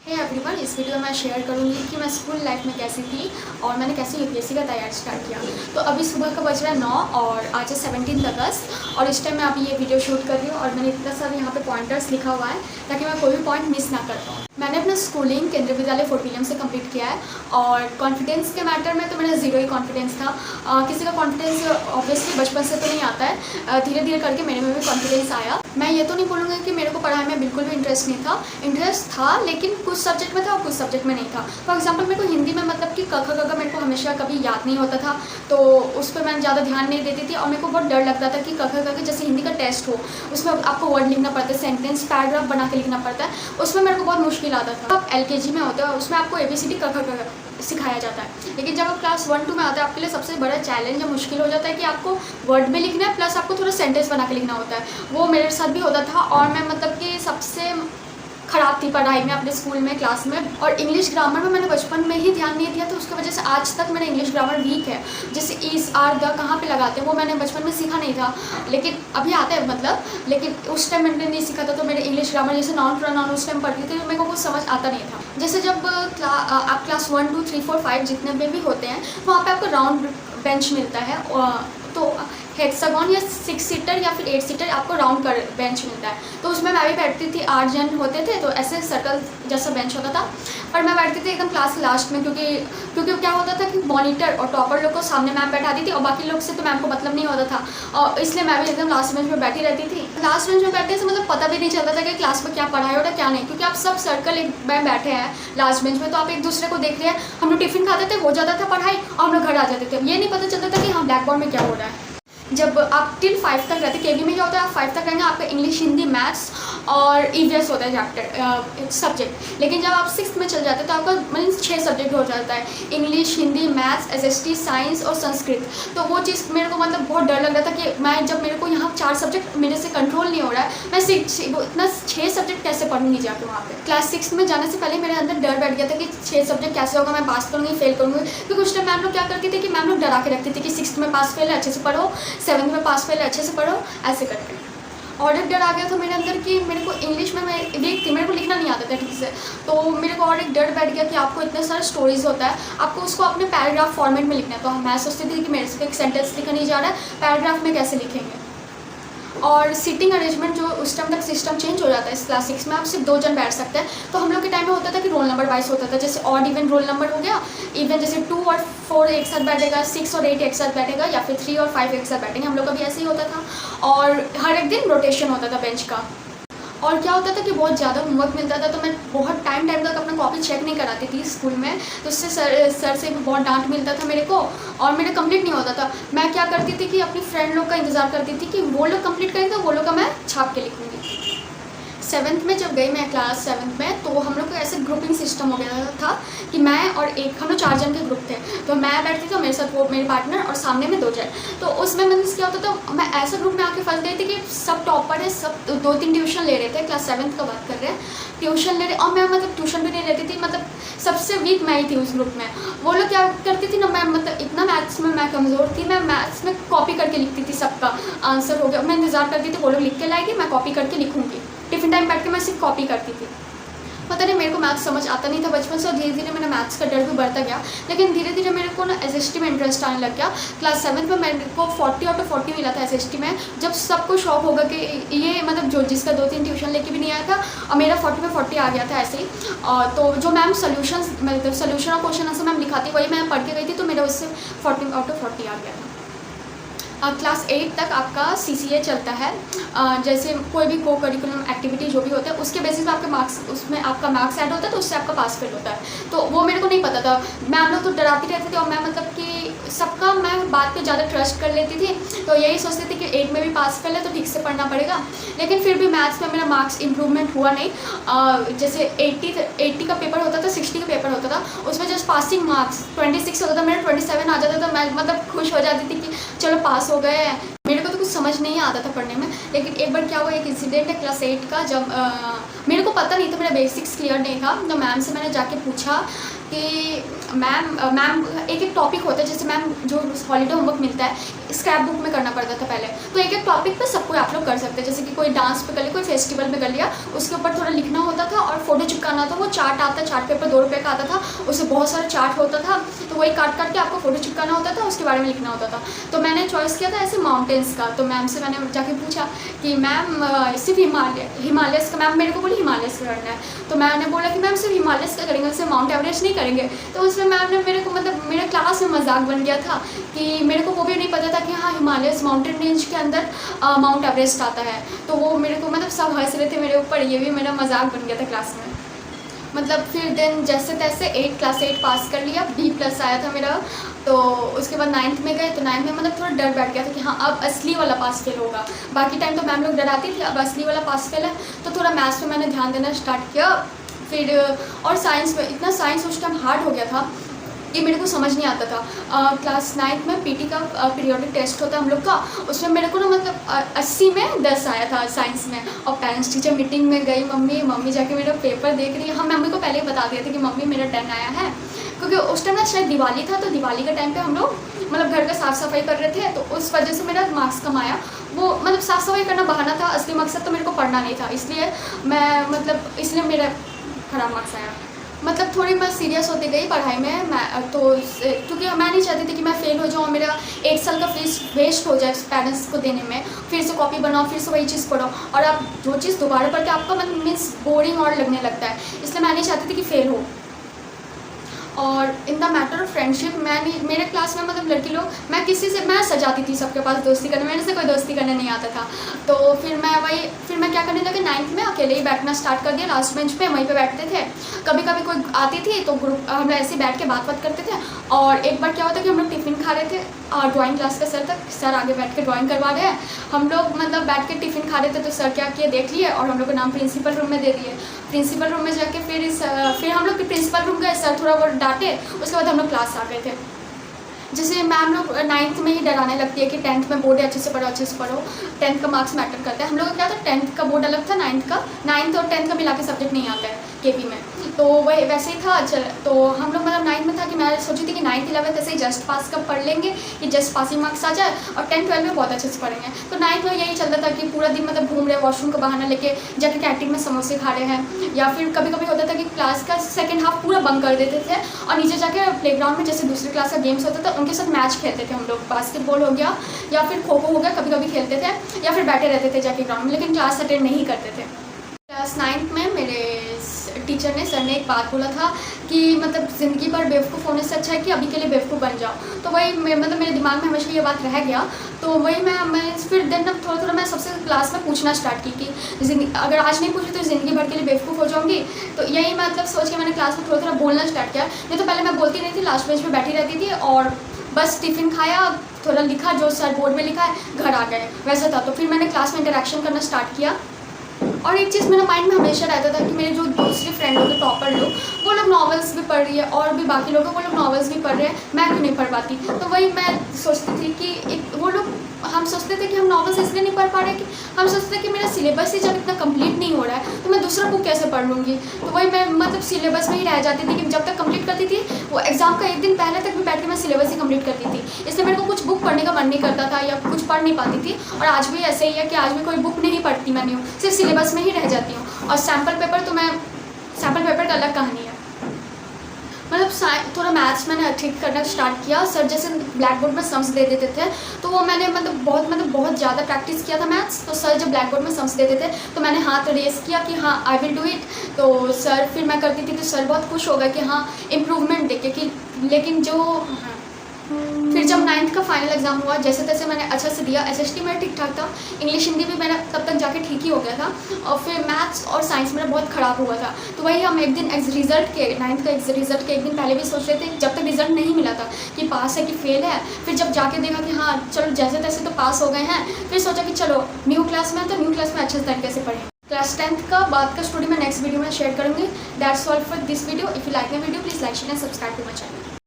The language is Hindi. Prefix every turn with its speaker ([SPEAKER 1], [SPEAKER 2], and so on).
[SPEAKER 1] हे एवरीवन, इस वीडियो में मैं शेयर करूंगी कि मैं स्कूल लाइफ में कैसी थी और मैंने कैसे यूपीएससी का तैयारी स्टार्ट किया। तो अभी सुबह का बज रहा है 9 और आज है 17 अगस्त और इस टाइम मैं अभी ये वीडियो शूट कर रही हूँ और मैंने इतना सारा यहाँ पे पॉइंटर्स लिखा हुआ है ताकि मैं कोई भी पॉइंट मिस ना कर पाऊँ। मैंने अपना स्कूलिंग केंद्रीय विद्यालय फोर्ट विलियम से कंप्लीट किया है और कॉन्फिडेंस के मैटर में तो मेरा ज़ीरो ही कॉन्फिडेंस था। किसी का कॉन्फिडेंस ऑब्वियसली बचपन से तो नहीं आता है, धीरे धीरे करके मेरे में भी कॉन्फिडेंस आया। मैं ये तो नहीं बोलूँगी कि मेरे को पढ़ाई में बिल्कुल भी इंटरेस्ट नहीं था, इंटरेस्ट था लेकिन कुछ सब्जेक्ट में था और कुछ सब्जेक्ट में नहीं था। फॉर एग्जांपल मेरे को हिंदी में मतलब कि क ख ग घ मेरे को हमेशा कभी याद नहीं होता था, तो उस पर मैं ज़्यादा ध्यान नहीं देती थी और मेरे को बहुत डर लगता था कि क ख ग घ जैसे हिंदी का टेस्ट हो उसमें आपको वर्ड लिखना पड़ता है, सेंटेंस पैराग्राफ बना के लिखना पड़ता है, उसमें मेरे को बहुत मुश्किल आता था। आप LKG में होते हो उसमें आपको ABCD क ख ग घ सिखाया जाता है, लेकिन जब आप क्लास 1-2 में आते हैं आपके लिए सबसे बड़ा चैलेंज या मुश्किल हो जाता है कि आपको वर्ड में लिखना है प्लस आपको थोड़ा सेंटेंस बना के लिखना होता है। वो मेरे साथ भी होता था और मैं मतलब कि सबसे ख़राब थी पढ़ाई में अपने स्कूल में क्लास में। और इंग्लिश ग्रामर में मैंने बचपन में ही ध्यान नहीं दिया, तो उसकी वजह से आज तक मेरा इंग्लिश ग्रामर वीक है। जैसे इस आर द कहाँ पे लगाते हैं वो मैंने बचपन में सीखा नहीं था, लेकिन अभी आता है मतलब, लेकिन उस टाइम मैंने नहीं सीखा था। तो मेरे इंग्लिश ग्रामर जैसे नाउन प्रोनाउन उस टाइम पढ़ती थी तो मेरे को कुछ समझ आता नहीं था। जैसे जब आप क्लास 1, 2, 3, 4, 5 जितने में भी होते हैं वहाँ पर आपको राउंड बेंच मिलता है, तो हेक्सागन या 6 सीटर या फिर 8 सीटर आपको राउंड कर बेंच मिलता है। तो उसमें मैं भी बैठती थी, 8 जन होते थे तो ऐसे सर्कल जैसा बेंच होता था, पर मैं बैठती थी एकदम क्लास लास्ट में क्योंकि क्या होता था कि मॉनिटर और टॉपर लोग को सामने मैम बैठाती थी और बाकी लोग से तो मैम को मतलब नहीं होता था और इसलिए मैं भी एकदम लास्ट बेंच में बैठी रहती थी। लास्ट बेंच में बैठने से मतलब पता भी नहीं चलता था कि क्लास में क्या पढ़ाई हो रहा है क्या नहीं, क्योंकि आप सब सर्कल एक में बैठे हैं लास्ट बेंच में, तो आप एक दूसरे को देख रहे हैं। हम लोग टिफिन खाते थे, हो जाता था पढ़ाई और हम लोग घर आ जाते थे, ये नहीं पता चलता था कि हाँ ब्लैक बोर्ड में क्या हो रहा है। जब आप टिल 5 तक रहते, केवी में क्या होता है, आप 5 तक रहेंगे आपका इंग्लिश, हिंदी, मैथ्स और EVS होता है चैप्टर सब्जेक्ट। लेकिन जब आप 6th में चल जाते हैं तो आपका मतलब 6 सब्जेक्ट हो जाता है, English, Hindi, maths, SST, science और संस्कृत। तो वो चीज़ मेरे को मतलब बहुत डर लग रहा था कि मैं जब मेरे को यहाँ 4 सब्जेक्ट मेरे से कंट्रोल नहीं हो रहा है, मैं इतना 6 सब्जेक्ट कैसे पढ़ूंगी जाके वहाँ पे। क्लास 6 में जाने से पहले मेरे अंदर डर बैठ गया था कि 6 सब्जेक्ट कैसे होगा, मैं पास करूँगी फेल करूँगी। क्योंकि उस टाइम मैम लोग क्या करती थी कि मैम लोग डरा के रखती थी कि 6th में पास फेल है अच्छे से पढ़ो, 7th में पास फेल अच्छे से पढ़ो, ऐसे करके। और एक डर आ गया था मेरे अंदर कि मेरे को इंग्लिश में मैं वीक थी, मेरे को लिखना नहीं आता था ठीक से, तो मेरे को और एक डर बैठ गया कि आपको इतने सारे स्टोरीज होता है, आपको उसको अपने पैराग्राफ फॉर्मेट में लिखना है। तो मैं सोचती थी कि मेरे से एक सेंटेंस लिखा नहीं जा रहा है, पैराग्राफ में कैसे लिखेंगे। और सीटिंग अरेंजमेंट जो उस टाइम तक सिस्टम चेंज हो जाता है, इस क्लास 6 में आप सिर्फ 2 जन बैठ सकते हैं। तो हम लोग के टाइम में होता था कि रोल नंबर वाइज होता था, जैसे ऑड इवन रोल नंबर हो गया, इवन जैसे 2 और 4 एक साथ बैठेगा, 6 और 8 एक साथ बैठेगा, या फिर 3 और 5 एक साथ बैठेंगे। हम लोग का भी ऐसे ही होता था और हर एक दिन रोटेशन होता था बेंच का। और क्या होता था कि बहुत ज़्यादा होमवर्क मिलता था तो मैं बहुत टाइम तक अपना कॉपी चेक नहीं कराती थी स्कूल में, तो उससे सर से भी बहुत डांट मिलता था मेरे को और मेरे कंप्लीट नहीं होता था। मैं क्या करती थी कि अपनी फ्रेंड लोग का इंतज़ार करती थी कि वो लोग कंप्लीट करेंगे तो वो लोग का मैं छाप के लिखूँगी। 7th में जब गई मैं क्लास 7th में, तो हम लोग का ऐसे ग्रुपिंग सिस्टम हो गया था कि मैं और हम लोग 4 जन के ग्रुप थे, तो मैं बैठती थी और मेरे साथ वो मेरे पार्टनर और सामने में 2 जन। तो उसमें मतलब क्या होता था, मैं ऐसे ग्रुप में आके फंस गई थी कि सब टॉपर है, सब 2-3 ट्यूशन ले रहे थे, क्लास 7th का बात कर रहे हैं, ट्यूशन ले रहे, और मैं मतलब ट्यूशन भी नहीं लेती थी, मतलब सबसे वीक मैं ही थी उस ग्रुप में। वो लोग क्या करती थी ना, मैं मतलब इतना मैथ्स में मैं कमज़ोर थी, मैं मैथ्स में कॉपी करके लिखती थी, सबका आंसर हो गया, मैं इंतज़ार करती थी वो लोग लिख के लाएगी, मैं कॉपी करके लिखूँगी। टिफिन टाइम बैठ के मैं सिर्फ कॉपी करती थी। पता नहीं मेरे को मैथ्स समझ आता नहीं था बचपन से और धीरे धीरे मेरा मैथ्स का डर भी बढ़ता गया, लेकिन धीरे धीरे मेरे को ना SST में इंटरेस्ट आने लग गया। क्लास 7th में मेरे को 40 आउट ऑफ 40 मिला था SST में, जब सबको शौक होगा कि ये मतलब जो जिसका 2-3 ट्यूशन लेके भी नहीं आया था और मेरा 40 में 40 आ गया था ऐसे ही। तो जो मैम सोल्यूशन और क्वेश्चन आंसर मैम लिखाती वही मैं पढ़ के गई थी, तो मेरा उससे 40 आउट ऑफ 40 आ गया था। क्लास 8 तक आपका CCA चलता है, जैसे कोई भी को करिकुलम एक्टिविटी जो भी होता है उसके बेसिस पे आपके मार्क्स, उसमें आपका मार्क्स ऐड होता है तो उससे आपका पास फेल होता है। तो वो मेरे को नहीं पता था, मैम लोग तो डराती रहती थी और मैं मतलब कि सबका मैं बात पे ज़्यादा ट्रस्ट कर लेती थी, तो यही सोचती थी कि 8 में भी पास फेल है तो ठीक से पढ़ना पड़ेगा। लेकिन फिर भी मैथ्स में मेरा मार्क्स इंप्रूवमेंट हुआ नहीं। जैसे 80 का पेपर होता था, 60 का पेपर होता था, उसमें जस्ट पासिंग मार्क्स 26 होता था, मेरा 27 आ जाता था, मैं मतलब खुश हो जाती थी कि चलो पास हो गए। मेरे को तो कुछ कुछ समझ नहीं आता था पढ़ने में। लेकिन एक बार क्या हुआ, एक इंसिडेंट है क्लास 8 का, जब मेरे को पता नहीं था, मेरा बेसिक्स क्लियर नहीं था। तो मैम से मैंने जाके पूछा कि मैम एक टॉपिक होता है, जैसे मैम जो हॉलीडे होमवर्क मिलता है स्क्रैप बुक में करना पड़ता था पहले, तो एक टॉपिक पे सब कोई आप लोग कर सकते हैं। जैसे कि कोई डांस पे कर लिया, कोई फेस्टिवल पे कर लिया, उसके ऊपर थोड़ा लिखना होता था और फोटो चिपकाना था। वो चार्ट आता, चार्ट पेपर 2 रुपये का आता था, उससे बहुत सारा चार्ट होता था, तो वही काट के आपको फोटो चिपकाना होता था, उसके बारे में लिखना होता था। तो मैंने चॉइस किया था ऐसे माउंटेन्स का। तो मैम से मैंने जाके पूछा कि मैम सिर्फ हिमालयस का, मैम मेरे को बोली हिमालयस का करना है। तो मैंने बोला कि मैम सिर्फ हिमालयस का करेंगे, उससे माउंट एवरेस्ट नहीं करेंगे। तो उसमें मैम ने मेरे को मतलब मेरे क्लास में मजाक बन गया था कि मेरे को वो भी नहीं पता था कि हाँ हिमालयस माउंटेन रेंज के अंदर माउंट एवरेस्ट आता है। तो वो मेरे को मतलब सब हंस रहे थे मेरे ऊपर, ये भी मेरा मजाक बन गया था क्लास में। मतलब फिर देन जैसे तैसे क्लास 8 पास कर लिया, B+ आया था मेरा। तो उसके बाद 9th में गए, तो 9th में मतलब थोड़ा डर बैठ गया था कि हाँ अब असली वाला पास फेल होगा। बाकी टाइम तो मैम लोग डराती थी, अब असली वाला पास फेल है। तो थोड़ा मैथ्स में मैंने ध्यान देना स्टार्ट किया। फिर और साइंस में, इतना साइंस उस टाइम हार्ड हो गया था कि मेरे को समझ नहीं आता था। क्लास 9th में PT का पीरियोडिक टेस्ट होता है हम लोग का, उसमें मेरे को ना मतलब 80 में 10 आया था साइंस में। और पेरेंट्स टीचर मीटिंग में गई मम्मी जाके मेरा पेपर देख रही है। हम मम्मी को पहले ही बता दिया था कि मम्मी मेरा 10 आया है, क्योंकि उस टाइम ना शायद दिवाली था। तो दिवाली के टाइम पे हम लोग मतलब घर का साफ़ सफाई कर रहे थे, तो उस वजह से मेरा मार्क्स कम आया। वो मतलब साफ़ सफाई करना बहाना था, असली मकसद तो मेरे को पढ़ना नहीं था, इसलिए मेरा ख़राब मार्क्स आया। मतलब थोड़ी मैं सीरियस होती गई पढ़ाई में। मैं तो क्योंकि मैं नहीं चाहती थी कि मैं फेल हो जाऊँ, मेरा 1 साल का फीस वेस्ट हो जाए पेरेंट्स को देने में। फिर से कॉपी बनाओ, फिर से वही चीज़ पढ़ो, और आप जो चीज़ दोबारा पढ़ के आपका मतलब मीन्स बोरिंग और लगने लगता है। इसलिए मैं नहीं चाहती थी कि फेल हो। और in the matter of friendship, मेरे क्लास में मतलब लड़की लोग, मैं सजाती थी सबके पास दोस्ती करने, मेरे से कोई दोस्ती करने नहीं आता था। तो फिर मैं क्या करने लगी, 9th में अकेले ही बैठना स्टार्ट कर दिया। लास्ट बेंच पे वहीं पे बैठते थे। कभी कभी कोई आती थी तो ग्रुप हम ऐसे बैठ के बात करते थे। और एक बार क्या होता कि हम लोग टिफ़िन खा रहे थे, ड्राइंग क्लास का सर आगे बैठ के ड्राइंग करवा रहे हैं, हम लोग मतलब बैठ के टिफ़िन खा रहे थे। तो सर क्या किए देख लिए और हम लोग का नाम प्रिंसिपल रूम में दे दिए। प्रिंसिपल रूम में जाके फिर हम लोग प्रिंसिपल रूम गए, सर थोड़ा बहुत डांटे, उसके बाद हम लोग क्लास आ गए थे। जैसे मैम लोग 9th में ही डराने लगती है कि 10th में बोर्ड है, अच्छे से पढ़ो, 10th का मार्क्स मैटर करता है। हम लोग का क्या था, 10th का बोर्ड अलग था, 9th और 10th का मिला के सब्जेक्ट नहीं आता है KP में। तो वही वैसे ही था। तो हम लोग मतलब 9th में था कि मैं सोची थी कि 9th 11th ऐसे ही जस्ट पास का पढ़ लेंगे कि जस्ट पासिंग मार्क्स आ जाए, और 10th 12 में बहुत अच्छे से पढ़ेंगे। तो 9th में यही चलता था कि पूरा दिन मतलब घूम रहे, वॉशरूम का बहाना लेके जाके कैंटीन में समोसे खा रहे हैं, या फिर कभी कभी होता था कि क्लास का सेकेंड हाफ पूरा बंक कर देते थे और नीचे जाके प्लेग्राउंड में जैसे दूसरी क्लास का गेम्स होता था उनके साथ मैच खेलते थे हम लोग। बास्केटबॉल हो गया या फिर खो खो हो गया, कभी कभी खेलते थे, या फिर बैठे रहते थे जाके ग्राउंड में, लेकिन क्लास अटेंड नहीं करते थे। क्लास 9th में मेरे टीचर ने, सर ने एक बात बोला था कि मतलब ज़िंदगी भर बेवकूफ़ होने से अच्छा है कि अभी के लिए बेवकूफ़ बन जाओ। तो वही मतलब मेरे दिमाग में हमेशा ये बात रह गया। तो वही मैं फिर दिन थोड़ा मैं सबसे क्लास में पूछना स्टार्ट की कि अगर आज नहीं पूछी तो ज़िंदगी भर के लिए बेवकूफ़ हो जाऊँगी। तो यही मतलब सोच के मैंने क्लास में थोड़ा बोलना स्टार्ट किया। नहीं तो पहले मैं बोलती नहीं थी, लास्ट बेंच में बैठी रहती थी और बस टिफ़िन खाया, थोड़ा लिखा जो सर बोर्ड में लिखा है, घर आ गए, वैसा था। तो फिर मैंने क्लास में इंटरेक्शन करना स्टार्ट किया। और एक चीज़ मेरे माइंड में हमेशा रहता था कि मेरे जो दूसरे फ्रेंड लोग, टॉपर लोग, वो लोग नॉवेल्स भी पढ़ रही है, और भी बाकी लोग वो लोग नॉवेल्स भी पढ़ रहे हैं, मैं क्यों नहीं पढ़ पाती। तो वही मैं सोचती थी कि वो लोग, हम सोचते थे कि हम नॉवेल्स इसलिए नहीं पढ़ पा रहे कि हम सोचते थे कि मेरा सिलेबस ही जब इतना कंप्लीट नहीं हो रहा है तो मैं दूसरा बुक कैसे पढ़ लूँगी। तो वही मैं मतलब सिलेबस में ही रह जाती थी कि जब तक कंप्लीट करती थी, वो एग्ज़ाम का एक दिन पहले तक भी बैठ के मैं सिलेबस ही कंप्लीट करती थी। इसलिए मेरे को कुछ बुक पढ़ने का मन नहीं करता था या कुछ पढ़ नहीं पाती थी। और आज भी ऐसे ही है कि आज भी कोई बुक नहीं पढ़ती मैं, न्यू सिर्फ सिलेबस में ही रह जाती हूँ। और सैम्पल पेपर का अलग कहानी है। मतलब थोड़ा मैथ्स मैंने ठीक करना स्टार्ट किया। सर जैसे ब्लैक बोर्ड में सम्स दे देते थे तो वो मैंने बहुत ज़्यादा प्रैक्टिस किया था मैथ्स। तो सर जब ब्लैक बोर्ड में सम्स देते थे तो मैंने हाथ रेस किया कि हाँ आई विल डू इट। तो सर फिर मैं करती थी तो सर बहुत खुश हो गए कि हाँ इम्प्रूवमेंट देखे कि। लेकिन फिर जब 9th का फाइनल एग्जाम हुआ, जैसे तैसे मैंने अच्छा से दिया। SST मेरा ठीक ठाक था, इंग्लिश हिंदी भी मेरा तब तक जाके ठीक ही हो गया था। और फिर मैथ्स और साइंस मेरा बहुत ख़राब हुआ था। तो वही हम एक दिन 9th का रिजल्ट के एक दिन पहले भी सोच रहे थे, जब तक रिजल्ट नहीं मिला था कि पास है कि फेल है। फिर जब जाके देखा कि हाँ चलो जैसे तैसे तो पास हो गए हैं, फिर सोचा कि चलो न्यू क्लास में, तो न्यू क्लास में अच्छे तरीके से पढ़ें। क्लास 10th का बाद का स्टोरी मैं नेक्स्ट वीडियो में शेयर करूँगी। That's all for this video. If you like my video please like share and subscribe to my channel.